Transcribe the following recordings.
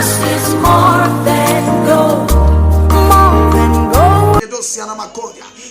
trust is more than gold, more than gold.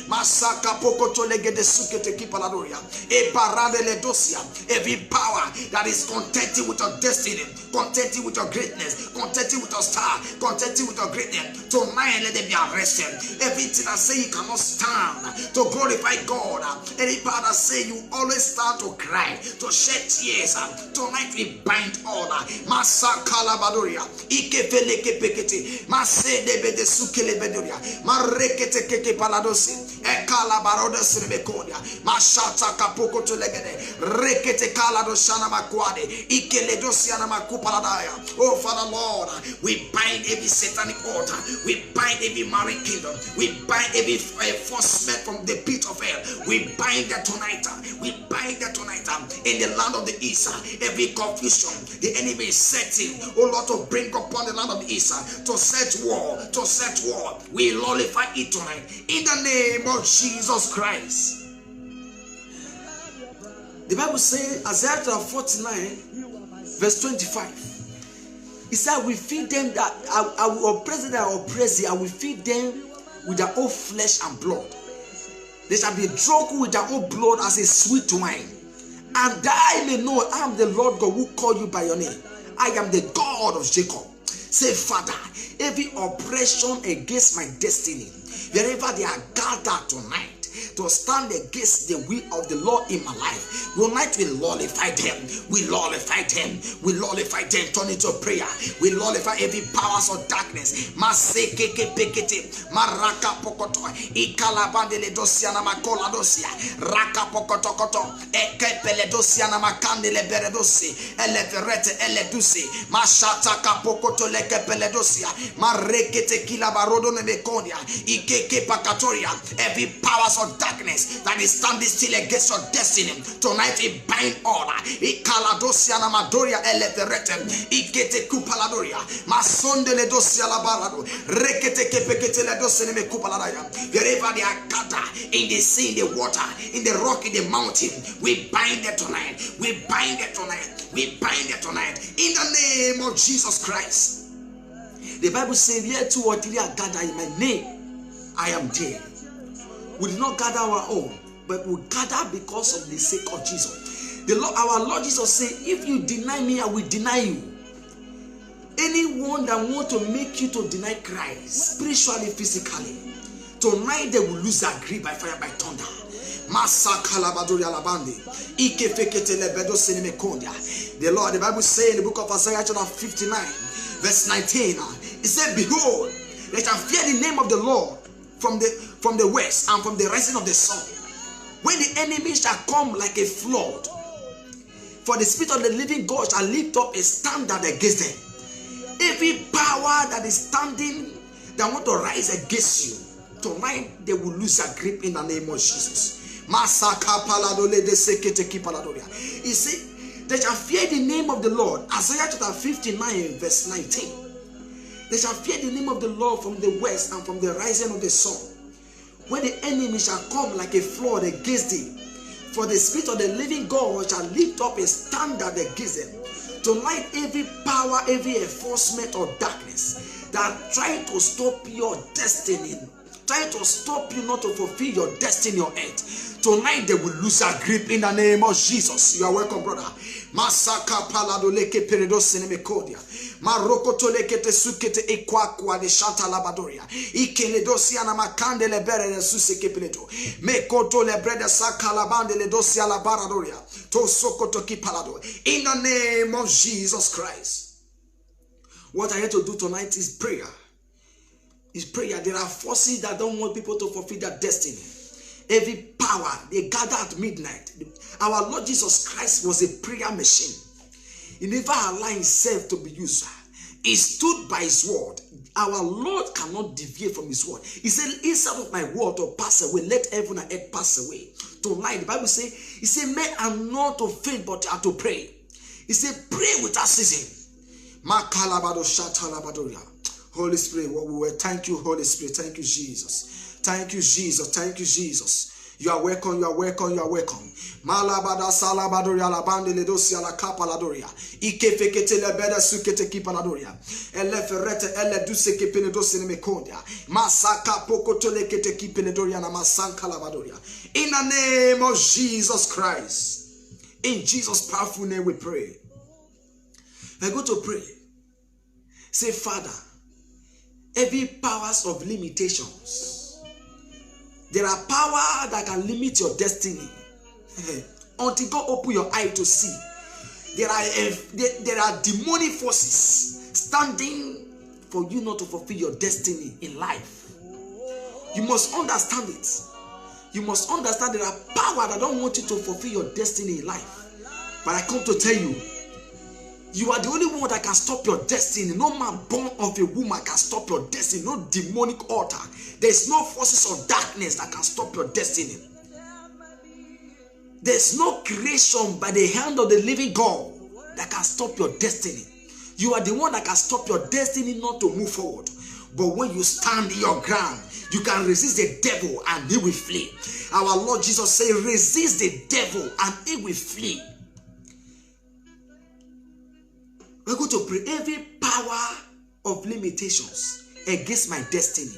Masaka pokoto legede sukete kipaladoria. E parade le dosia. Every power that is contented with your destiny, contented with your greatness, contented with your star, contented with your greatness, tonight let them be arrested. Everything that say you cannot stand to glorify God, any power that say you always stand to cry, to shed tears, tonight we bind all. Masaka labadoria. Ike feleke pekete. Mase debe de sukele bedoria. Marekete keke paladosi. Ekala baroda sinebekonia. Mashata kapoko to legede. Rekete kala do shana makwade. Ikele dosiana makupaladaya. Oh Father Lord, we bind every satanic altar. We bind every marine kingdom. We bind every enforcement from the pit of hell. We bind that tonight. We bind that tonight in the land of the east. Every confusion the enemy is setting, oh Lord, to bring upon the land of the east, to set war, to set war. We nullify it tonight in the name of Jesus Christ. The Bible says, Isaiah 49, verse 25. It said, I will feed them that I will oppress them that oppress thee. I will feed them with their own flesh and blood. They shall be drunk with their own blood as a sweet wine. And I may know I am the Lord God who called you by your name. I am the God of Jacob. Say, Father, every oppression against my destiny, wherever they are gathered tonight to stand against the will of the Lord in my life, tonight we nullify them. We nullify them. We nullify them. Turn it to prayer. We nullify every powers of darkness. Masekeke pekete, maraka pokoto, ikalabandele dosia na makola dosia, raka pokoto koto, ekepele dosia na makandele beredosi, eleverete eledusi, mashata kapokoto lekepele dosia, marekete kilabarodo nebekonia, ikeke pakatoria. Every powers of darkness that is standing still against your destiny, tonight we bind all. Ikaladosia na madoria eleverete, ikete kupaladoria, masondele dosia la barado, rekete kepekete le dosia ne kupaladaya. Wherever they are gathered in the sea, in the water, in the rock, in the mountain, we bind them tonight. We bind them tonight. We bind them tonight in the name of Jesus Christ. The Bible says, "Where two or three are gathered in my name, I am there." We did not gather our own, but we gather because of the sake of Jesus. The Lord, our Lord Jesus said, "If you deny me, I will deny you." Anyone that want to make you to deny Christ, spiritually, physically, tonight they will lose their grip by fire, by thunder. The Lord, the Bible says in the book of Isaiah chapter 59, verse 19, it said, "Behold, they shall fear the name of the Lord from the west and from the rising of the sun, when the enemy shall come like a flood. For the Spirit of the living God shall lift up a standard against them." Every power that is standing, that want to rise against you, tonight they will lose their grip in the name of Jesus. He said, "They shall fear the name of the Lord." Isaiah chapter 59, verse 19. They shall fear the name of the Lord from the west and from the rising of the sun, when the enemy shall come like a flood against thee. For the Spirit of the living God shall lift up a standard against them. Tonight, every power, every enforcement of darkness that try to stop your destiny, try to stop you not to fulfill your destiny on earth, tonight they will lose their grip in the name of Jesus. You are welcome, brother. Masaka paladoleke peredosenemekodia. Marokotoleke te sukete ekwakwa de shanta labadoria. Ikele dosia na makande le bere de suseke peleto. Mekoto le brede sakalabande le dosia la baradoria. To sokoto ki palado. In the name of Jesus Christ. What I have to do tonight is prayer. Is prayer. There are forces that don't want people to fulfill their destiny. Every power, they gather at midnight. Our Lord Jesus Christ was a prayer machine. He never allowed himself to be used. He stood by his word. Our Lord cannot deviate from his word. He said, "Instead of my word to pass away, let heaven and earth pass away." Tonight, the Bible says, he said, "Men are not to faint, but are to pray." He said, "Pray without ceasing." Holy Spirit, we will thank you, Holy Spirit. Thank you, Jesus. Thank you, Jesus. Thank you, Jesus. You are welcome, you are welcome, you are welcome. Malabada salabadoria la bande le dosia la capa la doria. Ike fekete le beda sukete kipa la doria. Ele ferrete ele duse ke penedosi ne mekondia. Masaka poko tole kete ki penedoria na masanka la badoria. In the name of Jesus Christ. In Jesus' powerful name we pray. We're going to pray. Say, Father, every powers of limitations. There are power that can limit your destiny. Until God open your eye to see. There are demonic forces standing for you not to fulfill your destiny in life. You must understand it. You must understand there are power that don't want you to fulfill your destiny in life. But I come to tell you, you are the only one that can stop your destiny. No man born of a woman can stop your destiny. No demonic altar. There is no forces of darkness that can stop your destiny. There is no creation by the hand of the living God that can stop your destiny. You are the one that can stop your destiny not to move forward. But when you stand your ground, you can resist the devil and he will flee. Our Lord Jesus said, resist the devil and he will flee. We're going to pray every power of limitations against my destiny.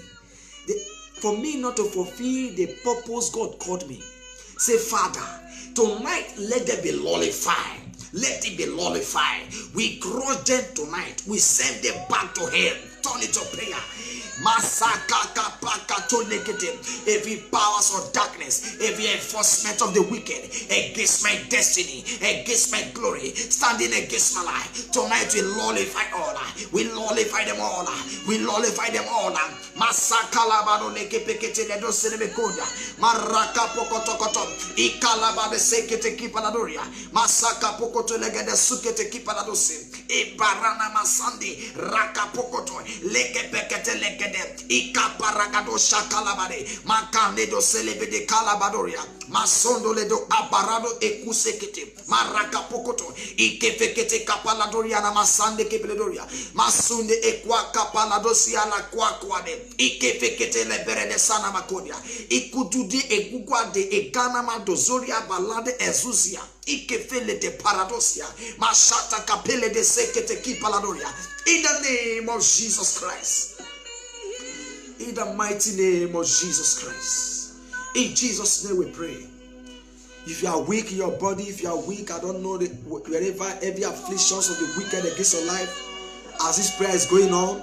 For me not to fulfill the purpose God called me. Say, Father, tonight let there be nullified. Let it be nullified. We crush them tonight. We send them back to hell. Turn it to prayer. Every powers of darkness, every enforcement of the wicked against my destiny, against my glory, standing against my life. Tonight we nullify all. We nullify them all. We nullify them all. Masakalabado lekepekete ledo senebekodia. Maraka pokotokoto. Ikalabade sekete kipanadoria. Masaka pokoto legede sukete kipanadose. Ibarana masandi raka pokoto lekepekete legede. Ikaparagado shakalabade. Makane do selebede kalabadoria. Masondo ledo abarado ekusekete. Maraka pokoto. Ikefekete kapaladoria na masande kepeledoria. Masunde ekwa kapaladosia la kwa kwade. Ikefekete lebere de sana makodia. Ikududi egugwade eganama dozoria balade ezuzia. Ikefele de paradosia. Mashata kapele de sekete kipaladoria. In the name of Jesus Christ. In the mighty name of Jesus Christ. In Jesus' name we pray. If you are weak in your body, if you are weak, I don't know, wherever every afflictions of the wicked against your life, as this prayer is going on,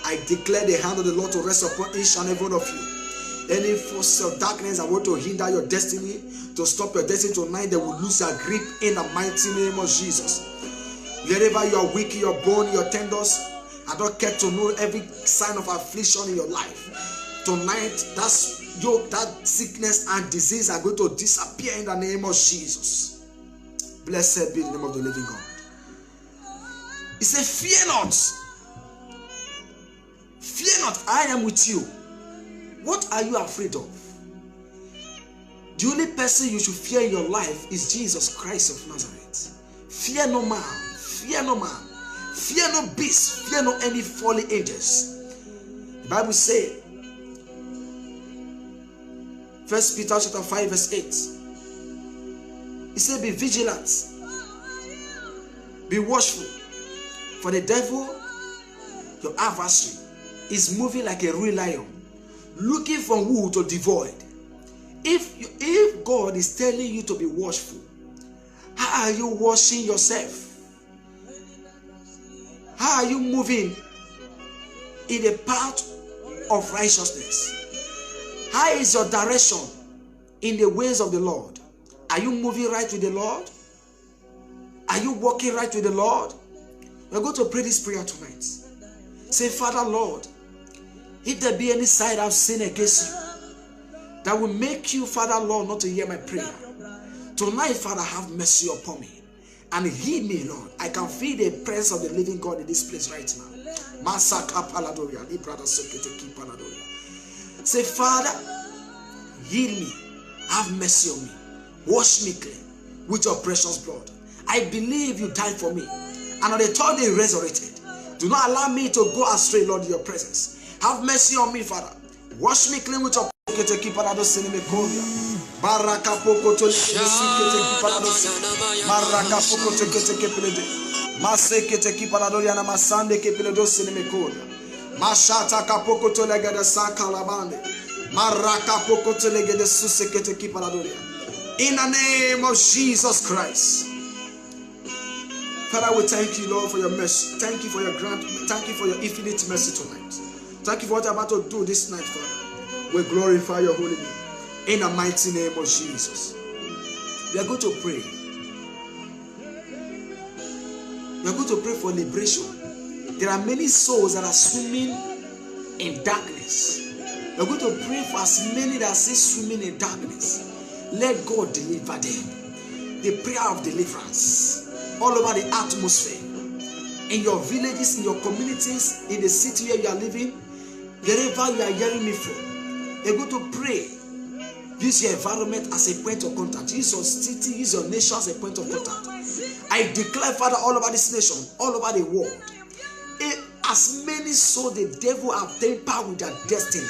I declare the hand of the Lord to rest upon each and every one of you. Any force of darkness that want to hinder your destiny, to stop your destiny tonight, they will lose their grip in the mighty name of Jesus. Wherever you are weak in your bone, your tendons, I don't care to know every sign of affliction in your life. Tonight, that sickness and disease are going to disappear in the name of Jesus. Blessed be the name of the living God. He said, fear not. Fear not, I am with you. What are you afraid of? The only person you should fear in your life is Jesus Christ of Nazareth. Fear no man. Fear no man. Fear no beast, fear no any fallen angels. The Bible says, 1 Peter chapter 5 verse 8. It said, be vigilant, be watchful, for the devil, your adversary, is moving like a real lion, looking for who to devour. If God is telling you to be watchful, how are you watching yourself? How are you moving in the path of righteousness? How is your direction in the ways of the Lord? Are you moving right with the Lord? Are you walking right with the Lord? We're going to pray this prayer tonight. Say, Father Lord, if there be any side I've sinned against you that will make you, Father Lord, not to hear my prayer, tonight, Father, have mercy upon me. And heal me, Lord. I can feel the presence of the living God in this place right now. Say, Father, heal me. Have mercy on me. Wash me clean with your precious blood. I believe you died for me. And on the third day resurrected. Do not allow me to go astray, Lord, in your presence. Have mercy on me, Father. Wash me clean with your Baraka poko to sekete kipaladosi. Maraka poko to kete pelede. Masekete kipaladoria na masande kepeledosi ne mekoda. Mashata kapoko to legede sakalabande. Maraka poko to legede susekete kipaladoria. In the name of Jesus Christ. Father, we thank you, Lord, for your mercy. Thank you for your grant. Thank you for your infinite mercy tonight. Thank you for what you're about to do this night, Father. We glorify your holy name. In the mighty name of Jesus. We are going to pray. We are going to pray for liberation. There are many souls that are swimming in darkness. We are going to pray for as many that are still swimming in darkness. Let God deliver them. The prayer of deliverance all over the atmosphere, in your villages, in your communities, in the city where you are living, wherever you are hearing me from. You're going to pray. Use your environment as a point of contact. Use your city, use your nation as a point of contact. I declare, Father, all over this nation, all over the world, as many souls the devil have tampered with their destiny,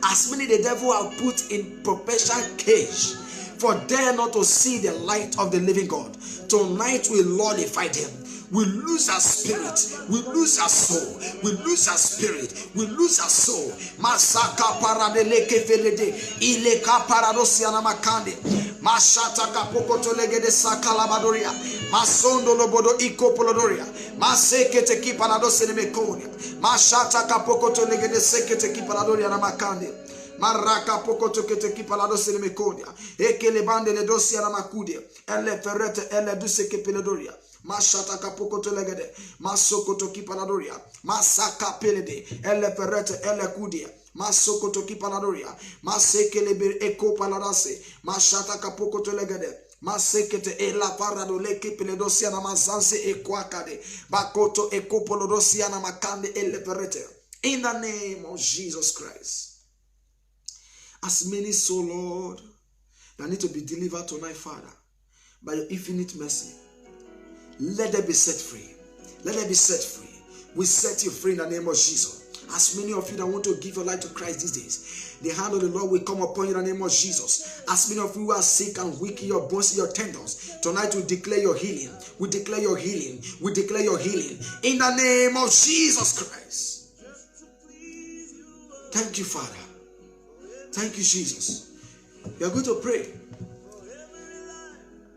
as many the devil have put in perpetual cage, for them not to see the light of the living God. Tonight we nullify them. We lose our spirit. We lose our soul. We lose our spirit. We lose our soul. Masaka paradeleke velede. Ileka paradosiana makande. Mashata kapoko tolegede sakalabadoria. Masondo lobodo ikopolodoria. Masekete kipaladosene mekonia. Mashata kapoko tolegede sekete kipaladoria na makande. Maraka poko tokete kipalado senemekodia. Ekele bande le dosia na makudia. Elle ferrete elle duse kepeledoria. Mashata kapoko tolegede. Masoko toki paladoria. Masaka pelede. Elle ferrete elle kudia. Masoko toki paladoria. Masekele bir eko paladase. Mashata kapoko tolegede. Masekete e la parado le kepeledosia na mazanse e kwakade. Bakoto eko polodosia na makande elle ferrete. In the name of Jesus Christ. As many souls, Lord, that need to be delivered tonight, Father, by your infinite mercy, let them be set free. Let them be set free. We set you free in the name of Jesus. As many of you that want to give your life to Christ these days, the hand of the Lord will come upon you in the name of Jesus. As many of you who are sick and weak in your bones, in your tendons, tonight we declare your healing. We declare your healing. We declare your healing in the name of Jesus Christ. Thank you, Father. Thank you, Jesus. We are going to pray.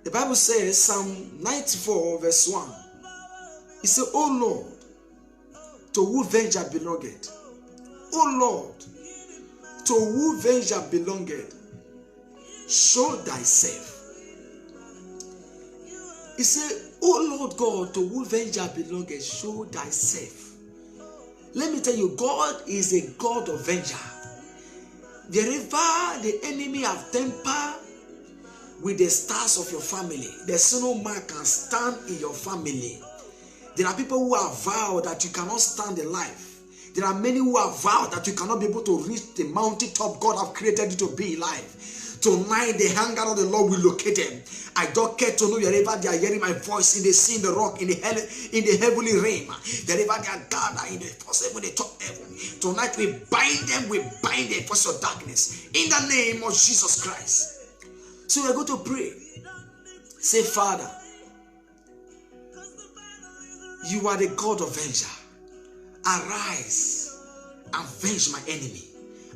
The Bible says, Psalm 94 verse 1. It says, O Lord, to whom vengeance belongeth. O Lord, to whom vengeance belongeth, show thyself. It says, O Lord God, to whom vengeance belongeth, show thyself. Let me tell you, God is a God of vengeance. Wherever the enemy have tempered with the stars of your family, there's no man can stand in your family. There are people who have vowed that you cannot stand in life. There are many who have vowed that you cannot be able to reach the mountaintop God have created you to be in life. Tonight, the anger of the Lord will locate them. I don't care to know wherever they are hearing my voice, in the sea, in the rock, in the heavenly realm, wherever they are gathered in the first heaven, the top heaven. Tonight, we bind the force of darkness in the name of Jesus Christ. So we are going to pray. Say, Father, you are the God of vengeance. Arise and venge my enemy.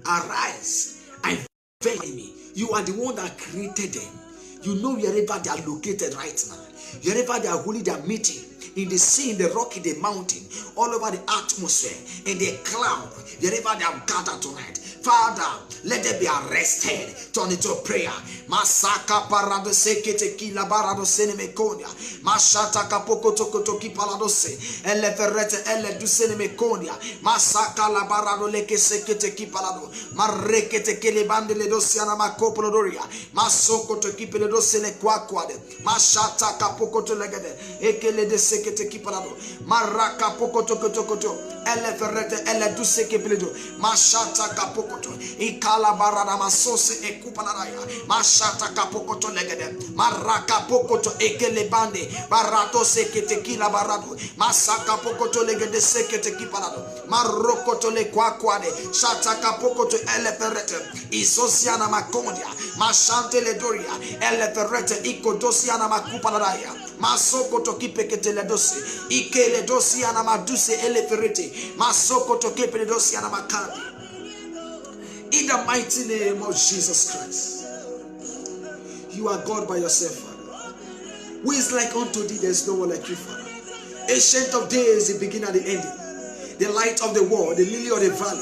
Arise and venge me. You are the one that created them. You know wherever they are located right now. Wherever they are holding their meeting. In the sea, in the rock, in the mountain, all over the atmosphere, in the cloud, wherever they have gathered tonight. Father, let them be arrested. Turn it to prayer. Masaka parado sekete kila barado senemekonia. Mashata kapoko toko toki paladose. Elle ferrete elle du senemekonia. Masaka la barado leke sekete ki palado. Marekete kele bande le dosiana makopolodoria. Masoko toki pele dose le kwakwade. Mashata kapoko to legede. Ekele de sekete ki palado. Maraka poko toko toko to. Elle ferrete elle du seke peledo. Mashata kapoko pokoto. Ikala barada masose ekupanadaya. Mashata kapokoto legede. Maraka pokoto ekele bande. Barato sekete kila barado. Masaka pokoto legede sekete kipanado. Marokoto le kwakwade. Shata kapokoto eleperete. Isosiana makondia. Mashante le doria. Eleperete ikodosiana makupanadaya. Masoko to kipekete le dosi. Ikele dosiana maduse eleperete. Masoko to kipele dosiana makandi. In the mighty name of Jesus Christ. You are God by yourself, Father. Who is like unto thee? There is no one like you, Father. Ancient of days, the beginning and the ending. The light of the world, the lily of the valley.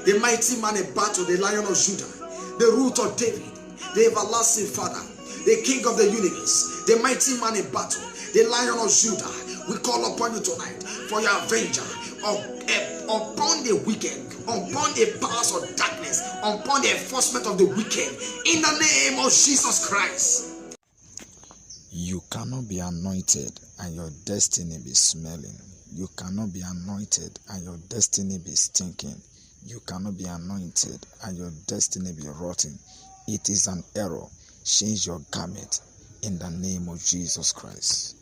The mighty man in battle, the Lion of Judah. The root of David. The everlasting Father. The King of the universe. The mighty man in battle. The Lion of Judah. We call upon you tonight for your avenger upon the wicked, upon the powers of darkness, upon the enforcement of the wicked, in the name of Jesus Christ. You cannot be anointed and your destiny be smelling. You cannot be anointed and your destiny be stinking. You cannot be anointed and your destiny be rotten. It is an error. Change your garment in the name of Jesus Christ.